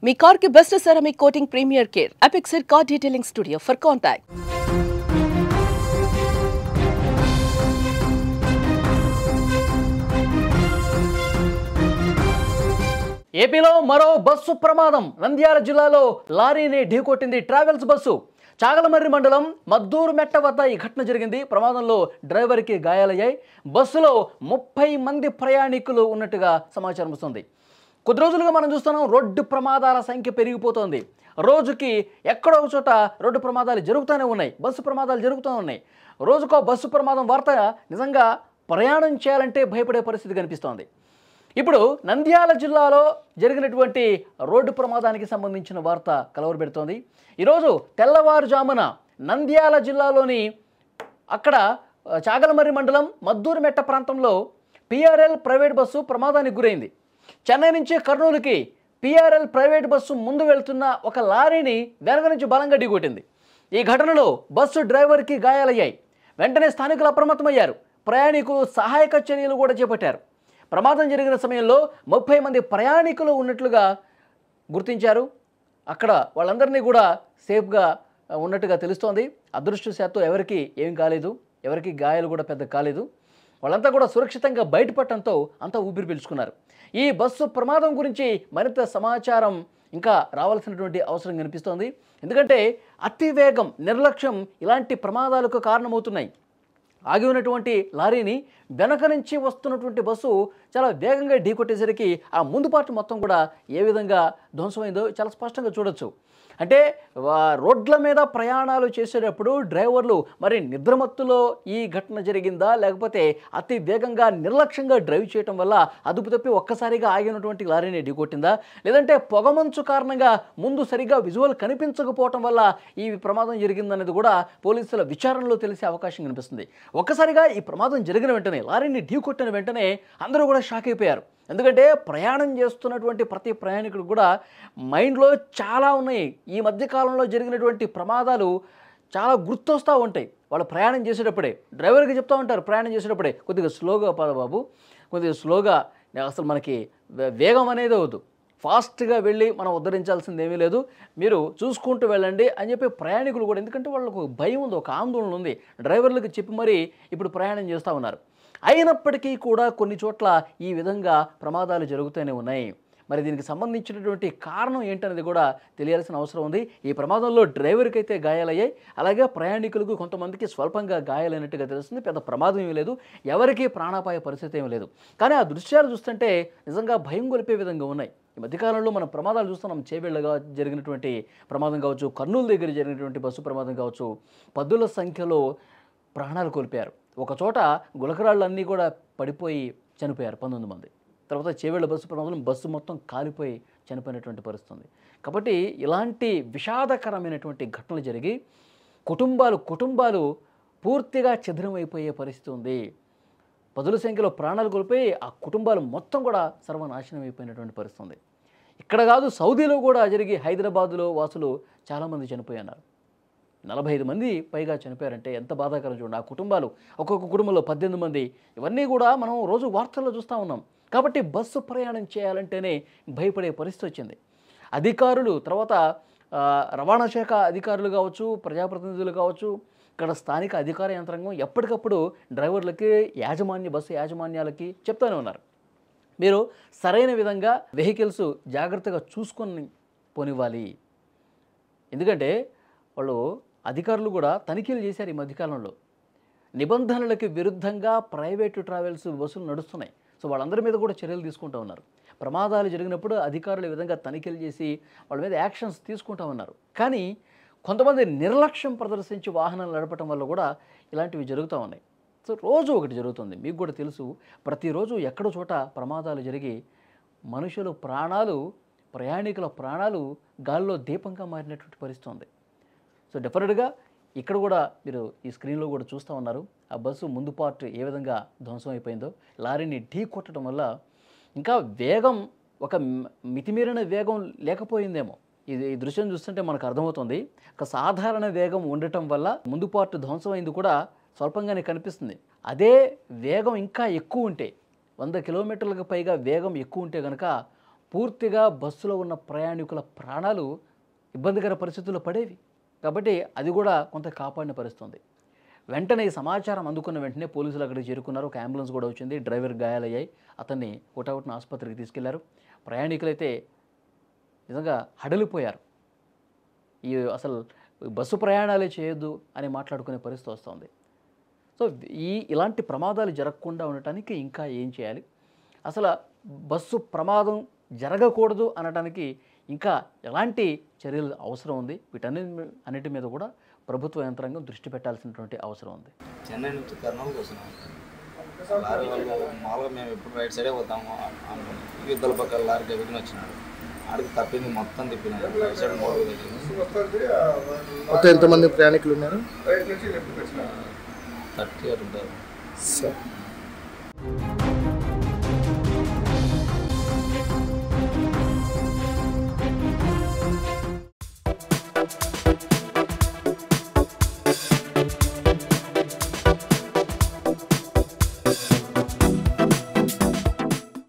మీ car కి best ceramic coating premier care Apexer car detailing studio for contact. ఏపీలో మరో bus ప్రమాదం. నంద్యాల జిల్లాలో లారీని ఢీకొట్టింది ట్రావెల్స్ బస్సు. చాగలమర్రి మండలం మద్దూరు మెట్ట వద్ద ఈ ఘటన జరిగింది. ప్రమాదంలో డ్రైవర్కి గాయాలయ్యాయి. బస్సులో 30 మంది ప్రయాణికులు ఉన్నట్టుగా సమాచారం వస్తుంది. కొద్ది రోజులుగా మనం చూస్తున్నాం, రోడ్డు ప్రమాదాల సంఖ్య పెరిగిపోతోంది. రోజుకి ఎక్కడో ఒక చోట రోడ్డు ప్రమాదాలు జరుగుతూనే ఉన్నాయి, బస్సు ప్రమాదాలు జరుగుతూ ఉన్నాయి. రోజుకో బస్సు ప్రమాదం వార్త నిజంగా ప్రయాణం చేయాలంటే భయపడే పరిస్థితి కనిపిస్తోంది. ఇప్పుడు నంద్యాల జిల్లాలో జరిగినటువంటి రోడ్డు ప్రమాదానికి సంబంధించిన వార్త కలవరపెడుతోంది. ఈరోజు తెల్లవారుజామున నంద్యాల జిల్లాలోని అక్కడ చాగలమర్రి మండలం మద్దూరు మెట్ట ప్రాంతంలో పిఆర్ఎల్ ప్రైవేట్ బస్సు ప్రమాదానికి గురైంది. చెన్నై నుంచి కర్నూలుకి పిఆర్ఎల్ ప్రైవేట్ బస్సు ముందు వెళ్తున్న ఒక లారీని వెనక నుంచి బలంగా ఢీకొట్టింది. ఈ ఘటనలో బస్సు డ్రైవర్కి గాయాలయ్యాయి. వెంటనే స్థానికులు అప్రమత్తమయ్యారు. ప్రయాణికులు సహాయక చర్యలు కూడా చేపట్టారు. ప్రమాదం జరిగిన సమయంలో 30 మంది ప్రయాణికులు ఉన్నట్లుగా గుర్తించారు. అక్కడ వాళ్ళందరినీ కూడా సేఫ్గా ఉన్నట్టుగా తెలుస్తోంది. అదృష్టవశాత్తు ఎవరికి ఏం కాలేదు, ఎవరికి గాయాలు కూడా పెద్ద కాలేదు. వాళ్ళంతా కూడా సురక్షితంగా బయటపడటంతో అంతా ఊపిరి పీల్చుకున్నారు. ఈ బస్సు ప్రమాదం గురించి మరింత సమాచారం ఇంకా రావాల్సినటువంటి అవసరం కనిపిస్తోంది. ఎందుకంటే అతివేగం, నిర్లక్ష్యం ఇలాంటి ప్రమాదాలకు కారణమవుతున్నాయి. ఆగి ఉన్నటువంటి లారీని వెనక నుంచి వస్తున్నటువంటి బస్సు చాలా వేగంగా ఢీకొట్టేసరికి ఆ ముందు పార్ట్ మొత్తం కూడా ఏ విధంగా ధ్వంసమైందో చాలా స్పష్టంగా చూడొచ్చు. అంటే రోడ్ల మీద ప్రయాణాలు చేసేటప్పుడు డ్రైవర్లు మరి నిద్రమత్తులో ఈ ఘటన జరిగిందా, లేకపోతే అతి వేగంగా నిర్లక్ష్యంగా డ్రైవ్ చేయటం వల్ల అదుపు తప్పి ఒక్కసారిగా ఆగినటువంటి లారీని ఢీకొట్టిందా, లేదంటే పొగమంచు కారణంగా ముందు సరిగా విజువల్ కనిపించకపోవటం వల్ల ఈ ప్రమాదం జరిగిందనేది కూడా పోలీసుల విచారణలో తెలిసే అవకాశం కనిపిస్తుంది. ఒక్కసారిగా ఈ ప్రమాదం జరిగిన వెంటనే, లారీని ఢీకొట్టిన వెంటనే అందరూ కూడా షాక్ అయిపోయారు. ఎందుకంటే ప్రయాణం చేస్తున్నటువంటి ప్రతి ప్రయాణికుడు కూడా మైండ్లో చాలా ఉన్నాయి. ఈ మధ్యకాలంలో జరిగినటువంటి ప్రమాదాలు చాలా గుర్తొస్తూ ఉంటాయి. వాళ్ళు ప్రయాణం చేసేటప్పుడే డ్రైవర్కి చెప్తూ ఉంటారు, ప్రయాణం చేసేటప్పుడే కొద్దిగా స్లోగా పద బాబు, కొద్దిగా స్లోగా, అసలు మనకి వేగం అనేది అవద్దు, ఫాస్ట్గా వెళ్ళి మనం ఉద్ధరించాల్సింది ఏమీ లేదు, మీరు చూసుకుంటూ వెళ్ళండి అని చెప్పి ప్రయాణికులు కూడా, ఎందుకంటే వాళ్ళకు భయం ఉంది, ఒక ఆందోళన ఉంది, డ్రైవర్లకు చెప్పి మరీ ఇప్పుడు ప్రయాణం చేస్తూ ఉన్నారు. అయినప్పటికీ కూడా కొన్ని చోట్ల ఈ విధంగా ప్రమాదాలు జరుగుతూనే ఉన్నాయి. మరి దీనికి సంబంధించినటువంటి కారణం ఏంటనేది కూడా తెలియాల్సిన అవసరం ఉంది. ఈ ప్రమాదంలో డ్రైవర్కి అయితే గాయాలయ్యాయి, అలాగే ప్రయాణికులకు కొంతమందికి స్వల్పంగా గాయాలైనట్టుగా తెలుస్తుంది. పెద్ద ప్రమాదం ఏమీ లేదు, ఎవరికీ ప్రాణాపాయ పరిస్థితి ఏమీ లేదు. కానీ ఆ దృశ్యాలు చూస్తుంటే నిజంగా భయం గొలిపే విధంగా ఉన్నాయి. ఈ మధ్యకాలంలో మనం ప్రమాదాలు చూస్తున్నాం. చేవేళ్లగా జరిగినటువంటి ప్రమాదం కావచ్చు, కర్నూలు దగ్గర జరిగినటువంటి బస్సు ప్రమాదం కావచ్చు, పదుల సంఖ్యలో ప్రాణాలు కోల్పోయారు. ఒక చోట గులకరాళ్ళన్నీ కూడా పడిపోయి చనిపోయారు 19 మంది. తర్వాత చేవేళ్ల బస్సు ప్రమాదం బస్సు మొత్తం కాలిపోయి చనిపోయినటువంటి పరిస్థితి. కాబట్టి ఇలాంటి విషాదకరమైనటువంటి ఘటనలు జరిగి కుటుంబాలు పూర్తిగా ఛిద్రమైపోయే పరిస్థితి ఉంది. పదుల సంఖ్యలో ప్రాణాలు కోల్పోయి ఆ కుటుంబాలు మొత్తం కూడా సర్వనాశనం అయిపోయినటువంటి పరిస్థితి ఉంది. ఇక్కడ కాదు, సౌదీలో కూడా జరిగి హైదరాబాదులో వాసులు చాలామంది చనిపోయారు. 45 మంది పైగా చనిపోయారంటే ఎంత బాధాకరం చూడండి. ఆ కుటుంబాలు, ఒక్కొక్క కుటుంబంలో 18 మంది, ఇవన్నీ కూడా మనం రోజు వార్తల్లో చూస్తూ ఉన్నాం. కాబట్టి బస్సు ప్రయాణం చేయాలంటేనే భయపడే పరిస్థితి వచ్చింది. అధికారులు, తర్వాత రవాణా శాఖ అధికారులు కావచ్చు, ప్రజాప్రతినిధులు కావచ్చు, ఇక్కడ స్థానిక అధికార యంత్రాంగం ఎప్పటికప్పుడు డ్రైవర్లకి, బస్సు యాజమాన్యాలకి చెప్తూనే ఉన్నారు, మీరు సరైన విధంగా వెహికల్స్ జాగ్రత్తగా చూసుకొని పోనివ్వాలి. ఎందుకంటే వాళ్ళు అధికారులు కూడా తనిఖీలు చేశారు. ఈ మధ్యకాలంలో నిబంధనలకు విరుద్ధంగా ప్రైవేటు ట్రావెల్స్ బస్సులు నడుస్తున్నాయి. సో వాళ్ళందరి మీద కూడా చర్యలు తీసుకుంటూ ఉన్నారు. ప్రమాదాలు జరిగినప్పుడు అధికారులు ఈ విధంగా తనిఖీలు చేసి వాళ్ళ మీద యాక్షన్స్ తీసుకుంటూ ఉన్నారు. కానీ కొంతమంది నిర్లక్ష్యం ప్రదర్శించి వాహనాలు నడపడం వల్ల కూడా ఇలాంటివి జరుగుతూ ఉన్నాయి. సో రోజు ఒకటి జరుగుతుంది, మీకు కూడా తెలుసు. ప్రతిరోజు ఎక్కడో చోట ప్రమాదాలు జరిగి మనుషుల ప్రాణాలు, ప్రయాణికుల ప్రాణాలు గాల్లో దీపంగా మారినటువంటి పరిస్థితి ఉంది. సో డెఫినెట్గా ఇక్కడ కూడా మీరు ఈ స్క్రీన్లో కూడా చూస్తూ ఉన్నారు, ఆ బస్సు ముందు పార్ట్ ఏ విధంగా ధ్వంసం అయిపోయిందో. లారీని ఢీ కొట్టడం వల్ల ఇంకా వేగం, ఒక మితిమీరిన వేగం లేకపోయిందేమో. ఈ దృశ్యం చూస్తుంటే మనకు అర్థమవుతుంది. ఒక సాధారణ వేగం ఉండటం వల్ల ముందు పార్ట్ ధ్వంసం అయింది కూడా స్వల్పంగానే కనిపిస్తుంది. అదే వేగం ఇంకా ఎక్కువ ఉంటే, 100 కిలోమీటర్లకు పైగా వేగం ఎక్కువ ఉంటే కనుక పూర్తిగా బస్సులో ఉన్న ప్రయాణికుల ప్రాణాలు ఇబ్బందికర పరిస్థితుల్లో పడేవి. కాబట్టి అది కూడా కొంత కాపాడిన పరిస్థితుంది. వెంటనే ఈ సమాచారం అందుకున్న వెంటనే పోలీసులు అక్కడికి చేరుకున్నారు. ఒక అంబులెన్స్ కూడా వచ్చింది. డ్రైవర్ గాయాలయ్యాయి. అతన్ని హుటాహుటిన ఆసుపత్రికి తీసుకెళ్లారు. ప్రయాణికులైతే నిజంగా హడలిపోయారు. అసలు బస్సు ప్రయాణాలే చేయొద్దు అని మాట్లాడుకునే పరిస్థితి వస్తుంది. సో ఇలాంటి ప్రమాదాలు జరగకుండా ఉండటానికి ఇంకా ఏం చేయాలి, అసలు బస్సు ప్రమాదం జరగకూడదు అనడానికి ఇంకా ఎలాంటి చర్యలు అవసరం ఉంది, వీటన్నిటి మీద కూడా ప్రభుత్వ యంత్రాంగం దృష్టి పెట్టాల్సినటువంటి అవసరం ఉంది. చెన్నై నుంచి కర్నూలుకి వస్తున్నాం. లారీ వాళ్ళు మామూలుగా మేము ఎప్పుడు రైట్ సైడే పోతాము. యుద్ధాల పక్కన లారీ దగ్గరికి వచ్చినాడు. ఆడికి తప్పింది మొత్తం తిప్పినాడు. రైట్ సైడ్ మొత్తం ఎంతమంది ప్రయాణికులు ఉన్నారు? 30 ఉంటారు.